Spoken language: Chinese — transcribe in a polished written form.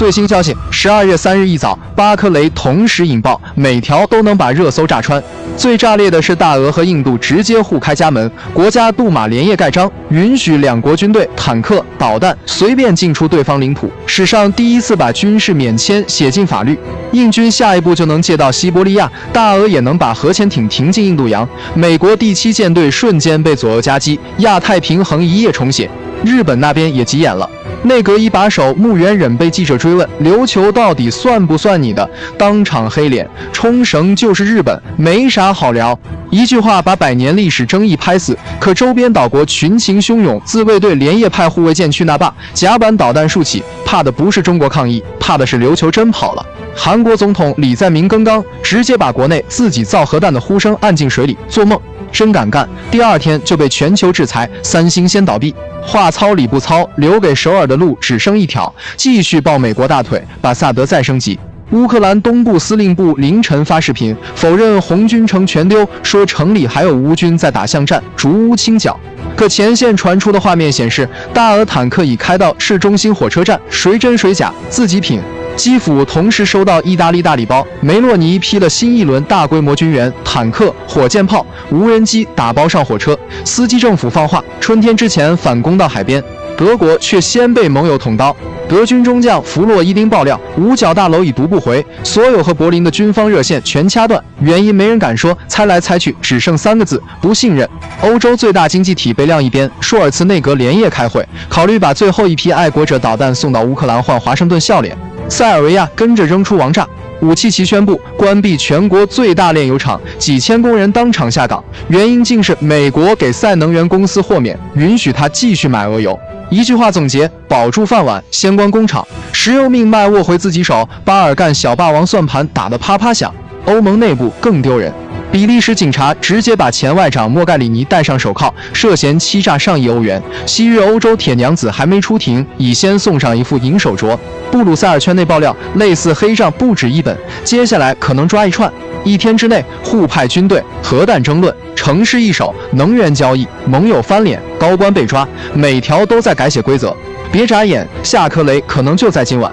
最新消息，12月3日一早，8颗雷同时引爆，每条都能把热搜炸穿。最炸裂的是大俄和印度直接互开家门，国家杜马连夜盖章，允许两国军队、坦克、导弹随便进出对方领土，史上第一次把军事免签写进法律。印军下一步就能借到西伯利亚，大俄也能把核潜艇停进印度洋，美国第7舰队瞬间被左右夹击，亚太平衡一夜重写。日本那边也急眼了。内阁一把手木原忍被记者追问琉球到底算不算你的，当场黑脸，冲绳就是日本，没啥好聊。一句话把100年历史争议拍死。可周边岛国群情汹涌，自卫队连夜派护卫舰去那霸，甲板导弹竖起，怕的不是中国抗议，怕的是琉球真跑了。韩国总统李在明刚刚直接把国内自己造核弹的呼声按进水里，做梦真敢干。第2天就被全球制裁，三星先倒闭。话糙理不糙，留给首尔的路只剩一条，继续抱美国大腿，把萨德再升级。乌克兰东部司令部凌晨发视频，否认红军城全丢，说城里还有乌军在打巷战，逐屋清剿。可前线传出的画面显示，大俄坦克已开到市中心火车站，谁真谁假自己品。基辅同时收到意大利大礼包，梅洛尼批了新一轮大规模军援，坦克、火箭炮、无人机打包上火车。司机政府放话，春天之前反攻到海边。德国却先被盟友捅刀。德军中将弗洛伊丁爆料，五角大楼已读不回，所有和柏林的军方热线全掐断，原因没人敢说，猜来猜去只剩3个字：不信任。欧洲最大经济体被晾一边，舒尔茨内阁连夜开会，考虑把最后一批爱国者导弹送到乌克兰换华盛顿笑脸。塞尔维亚跟着扔出王炸，武契奇宣布关闭全国最大炼油厂，几千工人当场下岗，原因竟是美国给塞能源公司豁免，允许他继续买俄油。一句话总结：保住饭碗，先关工厂，石油命脉握回自己手。巴尔干小霸王算盘打得啪啪响。欧盟内部更丢人，比利时警察直接把前外长莫盖里尼戴上手铐，涉嫌欺诈上亿欧元。昔日欧洲铁娘子还没出庭，已先送上一副银手镯。布鲁塞尔圈内爆料，类似黑账不止一本，接下来可能抓一串。1天之内，互派军队、核弹争论、城市易手、能源交易、盟友翻脸、高官被抓，每条都在改写规则。别眨眼，下颗雷可能就在今晚。